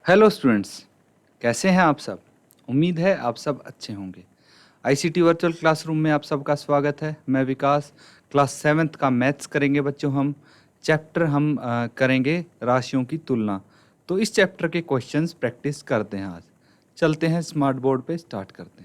Hello students, कैसे हैं आप सब। उम्मीद है आप सब अच्छे होंगे। आईसीटी वर्चुअल क्लासरूम में आप सबका स्वागत है। मैं विकास, क्लास 7th का मैथ्स करेंगे बच्चों। हम चैप्टर करेंगे राशियों की तुलना। तो इस चैप्टर के क्वेश्चंस प्रैक्टिस करते हैं। आज चलते हैं स्मार्ट बोर्ड पे, स्टार्ट करते हैं।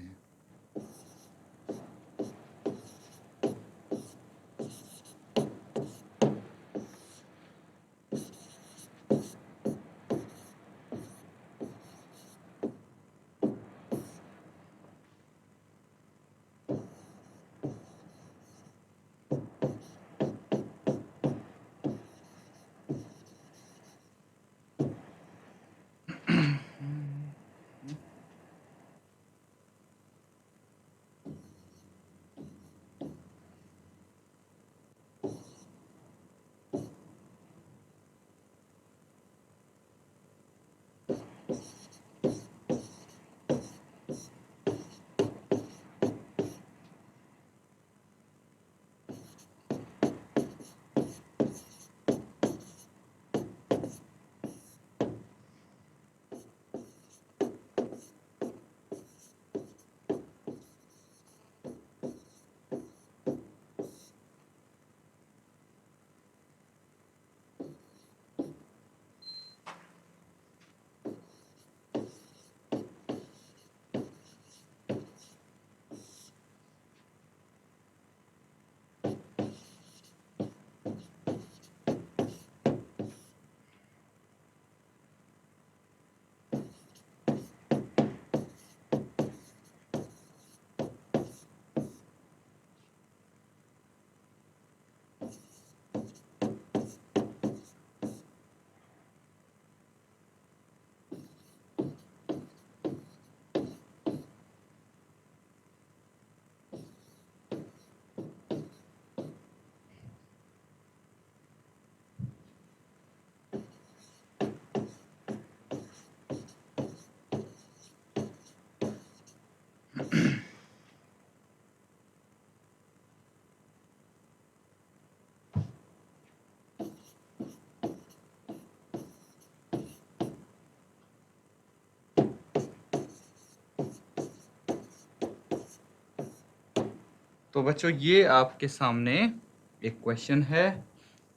तो बच्चों, ये आपके सामने एक क्वेश्चन है।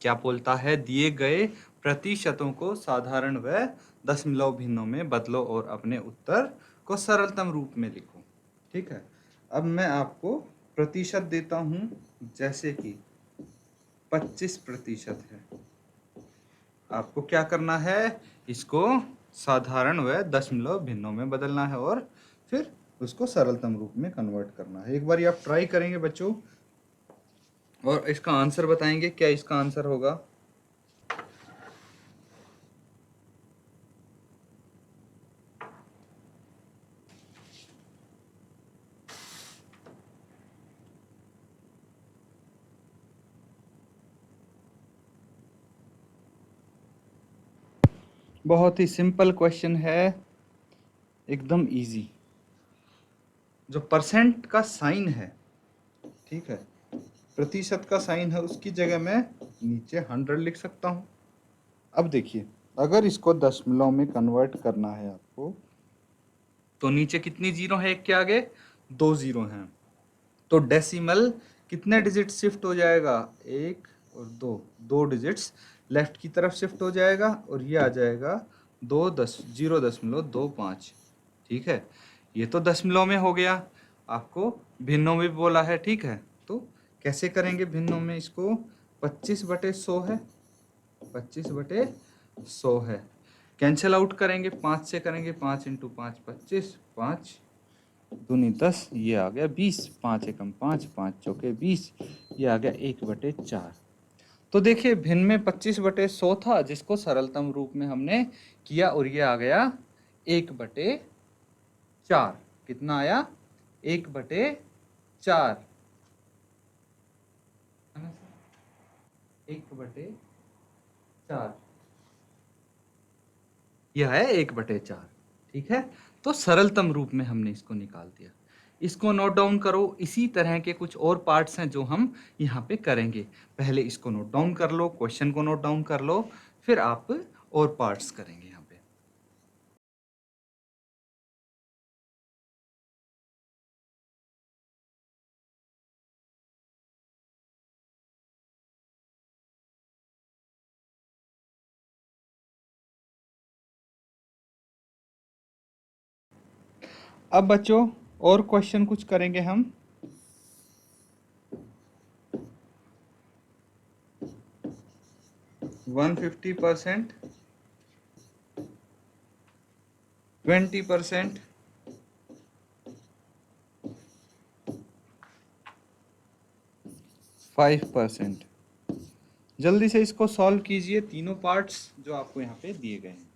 क्या बोलता है, दिए गए प्रतिशतों को साधारण व दशमलव भिन्नों में बदलो और अपने उत्तर को सरलतम रूप में लिखो। ठीक है, अब मैं आपको प्रतिशत देता हूं, जैसे कि 25% है। आपको क्या करना है, इसको साधारण व दशमलव भिन्नों में बदलना है और फिर उसको सरलतम रूप में कन्वर्ट करना है। एक बार आप ट्राई करेंगे बच्चों और इसका आंसर बताएंगे। क्या इसका आंसर होगा? बहुत ही सिंपल क्वेश्चन है, एकदम इजी। जो परसेंट का साइन है, ठीक है, प्रतिशत का साइन है, उसकी जगह मैं नीचे 100 लिख सकता हूं। अब देखिए, अगर इसको दशमलव में कन्वर्ट करना है आपको, तो नीचे कितनी जीरो है? एक के आगे 2 जीरो हैं, तो डेसिमल कितने डिजिट शिफ्ट हो जाएगा? 1 और 2, 2 डिजिट्स लेफ्ट की तरफ शिफ्ट हो जाएगा और ये आ जाएगा 0.25। ठीक है, ये तो दशमलव में हो गया। आपको भिन्नों में भी बोला है, ठीक है, तो कैसे करेंगे भिन्नों में? इसको 25/100 है, 25/100 है। कैंसिल आउट करेंगे, 5 से करेंगे, 5 × 5 25, 5 दूनी 10, ये आ गया 20, 5 एकम 5, 5 चौके 20, ये आ गया 1/4। तो देखिए, भिन्न में 25/100 था, जिसको सरलतम रूप में हमने किया और ये आ गया 1/4। कितना आया? 1/4, 1/4, यह है 1/4। ठीक है, तो सरलतम रूप में हमने इसको निकाल दिया। इसको नोट डाउन करो। इसी तरह के कुछ और पार्ट्स हैं जो हम यहाँ पे करेंगे। पहले इसको नोट डाउन कर लो, क्वेश्चन को नोट डाउन कर लो, फिर आप और पार्ट्स करेंगे यहाँ पे। अब बच्चों और क्वेश्चन कुछ करेंगे हम। वन 50%, 20%, 5%। जल्दी से इसको सॉल्व कीजिए, तीनों पार्ट्स जो आपको यहाँ पे दिए गए हैं।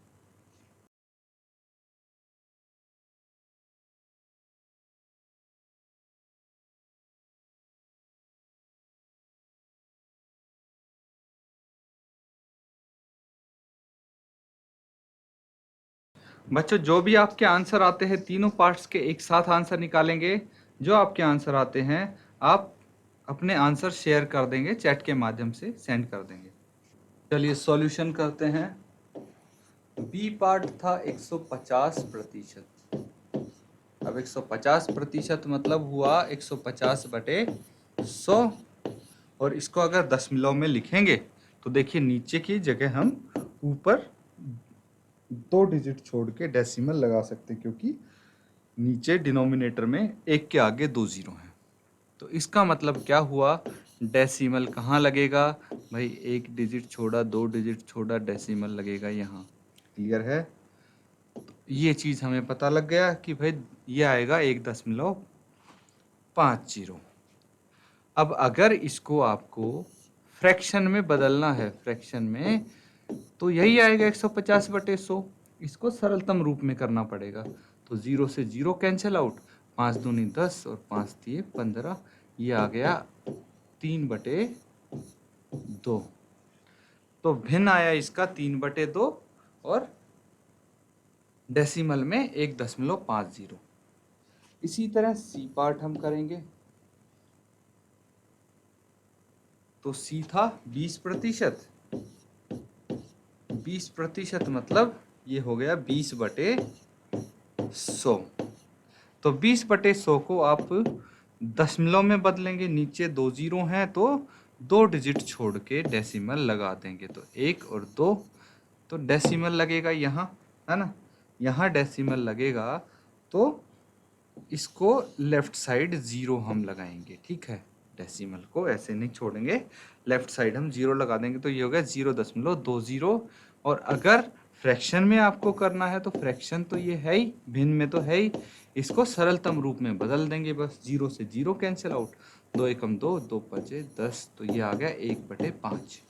बच्चों जो भी आपके आंसर आते हैं तीनों पार्ट्स के एक साथ आंसर निकालेंगे। जो आपके आंसर आते हैं आप अपने आंसर शेयर कर देंगे, चैट के माध्यम से सेंड कर देंगे। चलिए सॉल्यूशन करते हैं। बी पार्ट था 150%। अब 150% मतलब हुआ 150/100। और इसको अगर दशमलव में लिखेंगे तो देखिए नीचे की जगह हम ऊपर 2 डिजिट छोड़ के डेसिमल लगा सकते हैं, क्योंकि नीचे डिनोमिनेटर में एक के आगे 2 जीरो हैं। तो इसका मतलब क्या हुआ, डेसिमल कहाँ लगेगा भाई, एक डिजिट छोड़ा, 2 डिजिट छोड़ा, डेसिमल लगेगा यहाँ। क्लियर है? तो ये चीज़ हमें पता लग गया कि भाई ये आएगा 1.50। अब अगर इसको आपको फ्रैक्शन में बदलना है, फ्रैक्शन में, तो यही आएगा 150/100। इसको सरलतम रूप में करना पड़ेगा। तो 0 से 0 कैंसिल आउट, 5 दूनी 10 और 5 दिए 15। ये आ गया 3/2। तो भिन्न आया इसका 3/2 और डेसिमल में 1.50। इसी तरह सी पार्ट हम करेंगे। तो सी था 20%। 20% मतलब ये हो गया 20/100। तो 20/100 को आप दशमलव में बदलेंगे, नीचे 2 जीरो हैं तो 2 डिजिट छोड़ के डेसिमल लगा देंगे। तो 1 और 2, तो डेसिमल लगेगा यहाँ, है ना, यहाँ डेसिमल लगेगा। तो इसको लेफ्ट साइड 0 हम लगाएंगे, ठीक है। डेसिमल को ऐसे नहीं छोड़ेंगे, लेफ्ट साइड हम 0 लगा देंगे। तो ये हो गया 0.20। और अगर फ्रैक्शन में आपको करना है तो फ्रैक्शन तो ये है ही, भिन्न में तो है ही, इसको सरलतम रूप में बदल देंगे बस। 0 से 0 कैंसिल आउट, 2 एकम 2, 2 पचे 10। तो ये आ गया 1/5।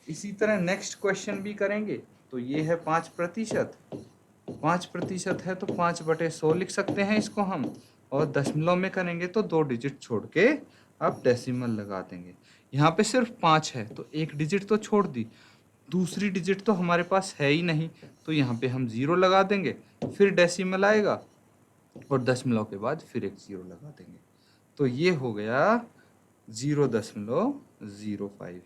इसी तरह नेक्स्ट क्वेश्चन भी करेंगे। तो ये है 5%। 5% है तो 5/100 लिख सकते हैं इसको हम। और दशमलव में करेंगे तो 2 डिजिट छोड़ के आप डेसिमल लगा देंगे। यहाँ पे सिर्फ 5 है तो एक डिजिट तो छोड़ दी, दूसरी डिजिट तो हमारे पास है ही नहीं, तो यहाँ पे हम 0 लगा देंगे, फिर डेसिमल आएगा और दशमलव के बाद फिर एक 0 लगा देंगे। तो ये हो गया 0.05।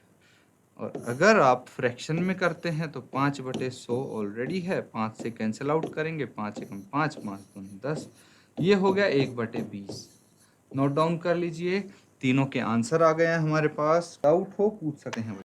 और अगर आप फ्रैक्शन में करते हैं तो 5/100 ऑलरेडी है, 5 से कैंसिल आउट करेंगे, 5 एकम 5, 5 दूनी 10। ये हो गया 1/20। नोट डाउन कर लीजिए, तीनों के आंसर आ गए हैं हमारे पास। डाउट हो पूछ सकते हैं।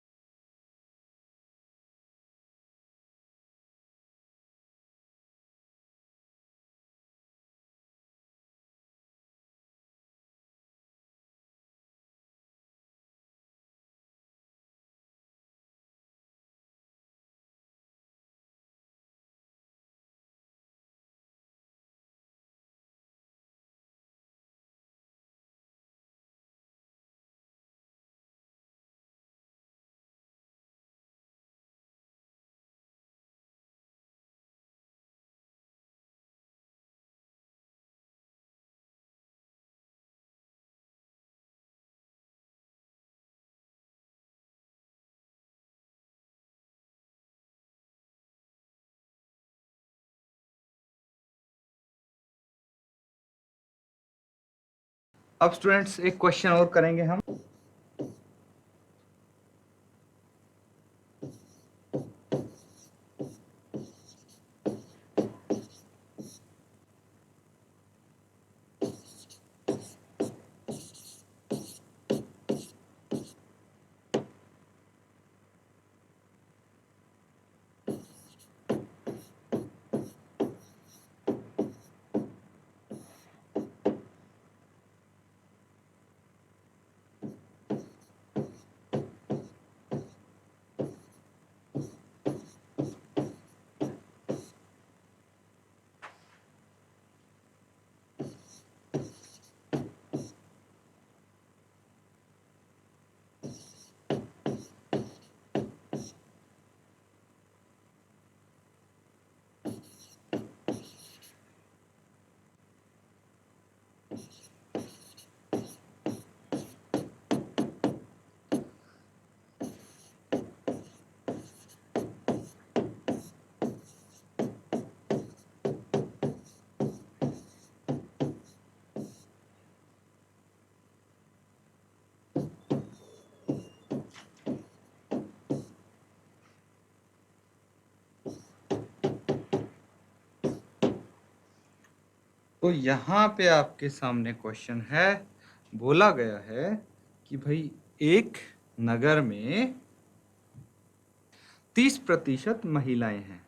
अब स्टूडेंट्स एक क्वेश्चन और करेंगे हम। तो यहाँ पे आपके सामने क्वेश्चन है, बोला गया है कि भाई एक नगर में 30% महिलाएं हैं,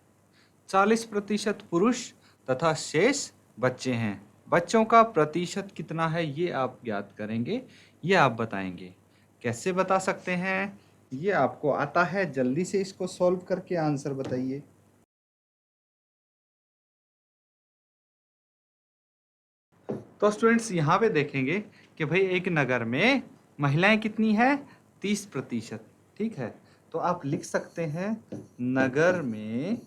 40% पुरुष तथा शेष बच्चे हैं। बच्चों का प्रतिशत कितना है ये आप ज्ञात करेंगे, ये आप बताएंगे। कैसे बता सकते हैं? ये आपको आता है, जल्दी से इसको सॉल्व करके आंसर बताइए। तो स्टूडेंट्स यहाँ पे देखेंगे कि भाई एक नगर में महिलाएं कितनी है? 30%। ठीक है, तो आप लिख सकते हैं नगर में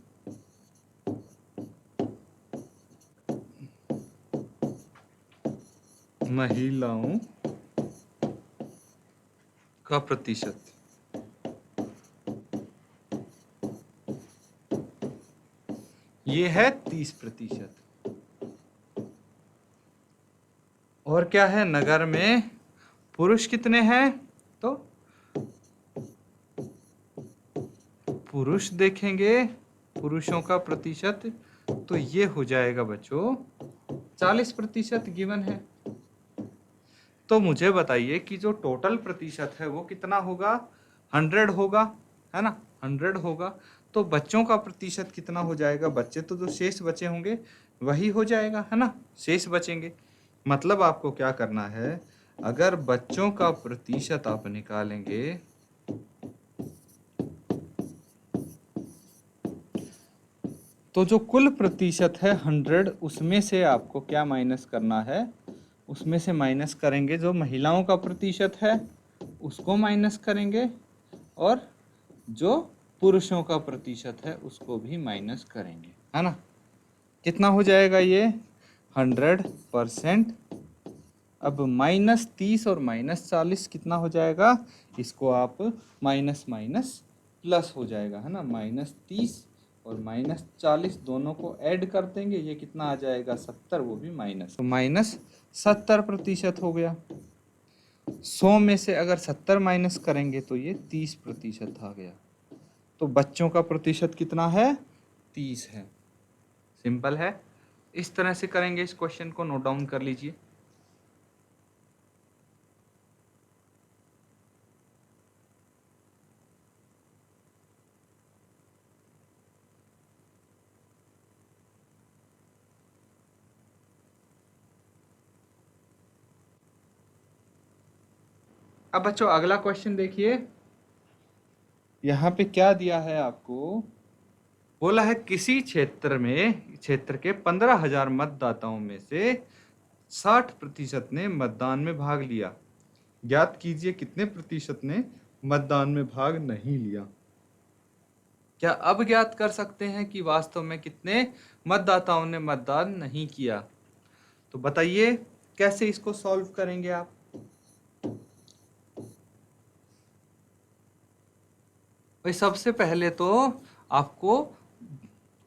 महिलाओं का प्रतिशत। ये है 30%। और क्या है? नगर में पुरुष कितने हैं? तो पुरुष देखेंगे, पुरुषों का प्रतिशत, तो ये हो जाएगा बच्चों 40% गिवन है। तो मुझे बताइए कि जो टोटल प्रतिशत है वो कितना होगा? 100 होगा, है ना? 100 होगा। तो बच्चों का प्रतिशत कितना हो जाएगा? बच्चे तो जो शेष बचे होंगे वही हो जाएगा, है ना? शेष बचेंगे। मतलब आपको क्या करना है, अगर बच्चों का प्रतिशत आप निकालेंगे तो जो कुल प्रतिशत है 100, उसमें से आपको क्या माइनस करना है? उसमें से माइनस करेंगे जो महिलाओं का प्रतिशत है उसको माइनस करेंगे, और जो पुरुषों का प्रतिशत है उसको भी माइनस करेंगे, है ना? कितना हो जाएगा ये? 100%। अब -30 और -40 कितना हो जाएगा? इसको आप माइनस माइनस प्लस हो जाएगा, है ना? -30 और -40 दोनों को ऐड कर देंगे, ये कितना आ जाएगा? 70, वो भी माइनस, तो -70% हो गया। 100 में से अगर 70 माइनस करेंगे तो ये 30% आ गया। तो बच्चों का प्रतिशत कितना है? 30 है। सिंपल है। इस तरह से करेंगे, इस क्वेश्चन को नोट डाउन कर लीजिए। अब बच्चों अगला क्वेश्चन देखिए, यहाँ पे क्या दिया है आपको? बोला है किसी क्षेत्र के 15,000 मतदाताओं में से 60% ने मतदान में भाग लिया। ज्ञात कीजिए कितने प्रतिशत ने मतदान में भाग नहीं लिया। क्या अब ज्ञात कर सकते हैं कि वास्तव में कितने मतदाताओं ने मतदान नहीं किया? तो बताइए कैसे इसको सॉल्व करेंगे आप? भाई सबसे पहले तो आपको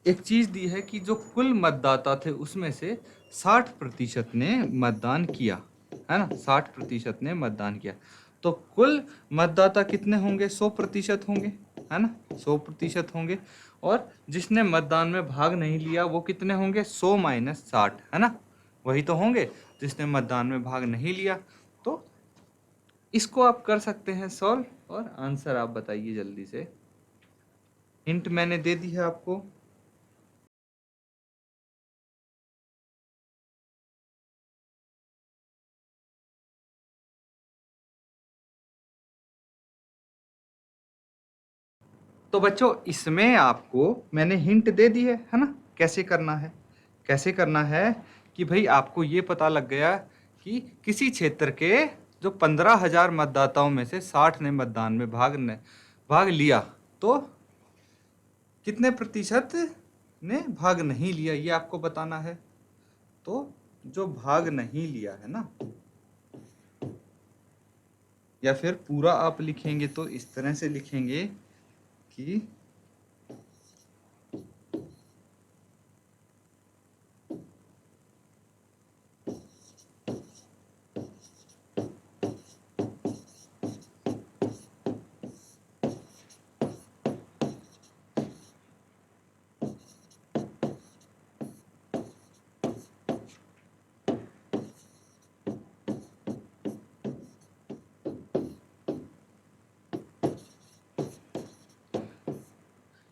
एक चीज दी है कि जो कुल मतदाता थे उसमें से 60% ने मतदान किया, है ना? 60% ने मतदान किया। तो कुल मतदाता कितने होंगे? 100% होंगे, है ना? 100% होंगे। और जिसने मतदान में भाग नहीं लिया वो कितने होंगे? 100 - 60, है ना? वही तो होंगे जिसने मतदान में भाग नहीं लिया। तो इसको आप कर सकते हैं सॉल्व, और आंसर आप बताइए जल्दी से। हिंट मैंने दे दी है आपको। तो बच्चों इसमें आपको मैंने हिंट दे दी है ना? कैसे करना है? कैसे करना है कि भाई आपको ये पता लग गया कि किसी क्षेत्र के जो 15,000 मतदाताओं में से 60 ने मतदान में भाग लिया, तो कितने प्रतिशत ने भाग नहीं लिया ये आपको बताना है। तो जो भाग नहीं लिया है ना, या फिर पूरा आप लिखेंगे तो इस तरह से लिखेंगे कि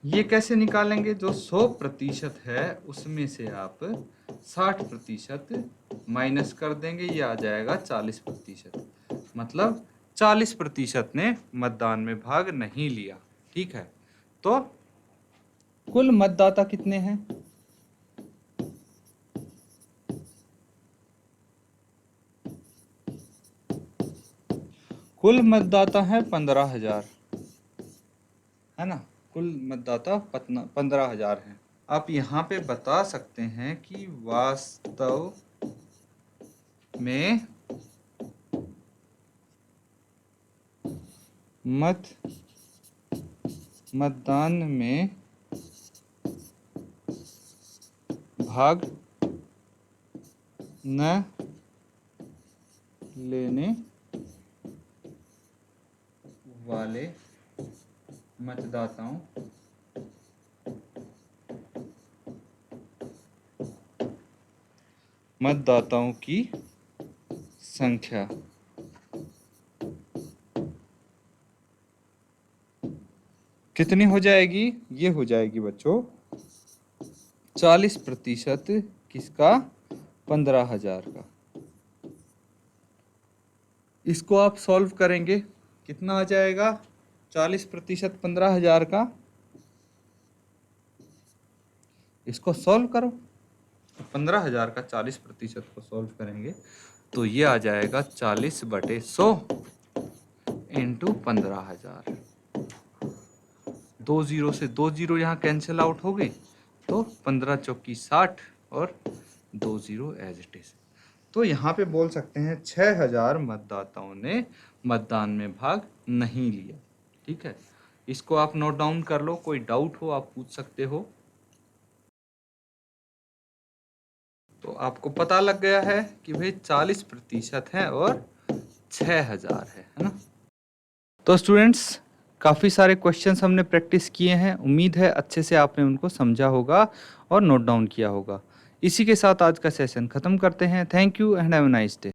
ये कैसे निकालेंगे? जो 100% है उसमें से आप 60% माइनस कर देंगे, ये आ जाएगा 40%। मतलब 40% ने मतदान में भाग नहीं लिया। ठीक है, तो कुल मतदाता कितने हैं? कुल मतदाता है 15,000, है ना। कुल मतदाता 15,000 हैं। आप यहाँ पे बता सकते हैं कि वास्तव में मतदान में भाग न लेने वाले मतदाताओं की संख्या कितनी हो जाएगी? ये हो जाएगी बच्चों 40% किसका? 15,000 का। इसको आप सॉल्व करेंगे, कितना आ जाएगा? 40% 15,000 का। इसको सॉल्व करो, 15,000 का 40% को सॉल्व करेंगे तो ये आ जाएगा 40/100 इंटू 15,000। 2 जीरो से 2 जीरो यहाँ कैंसिल आउट हो गई, तो 15 चौकी 60 और 2 जीरो एज इट इज। तो यहाँ पे बोल सकते हैं 6,000 मतदाताओं ने मतदान में भाग नहीं लिया। ठीक है, इसको आप नोट डाउन कर लो, कोई डाउट हो आप पूछ सकते हो। तो आपको पता लग गया है कि भाई 40% है और 6,000 है ना। तो स्टूडेंट्स, काफ़ी सारे क्वेश्चंस हमने प्रैक्टिस किए हैं, उम्मीद है अच्छे से आपने उनको समझा होगा और नोट डाउन किया होगा। इसी के साथ आज का सेशन ख़त्म करते हैं। Thank you and have a nice day.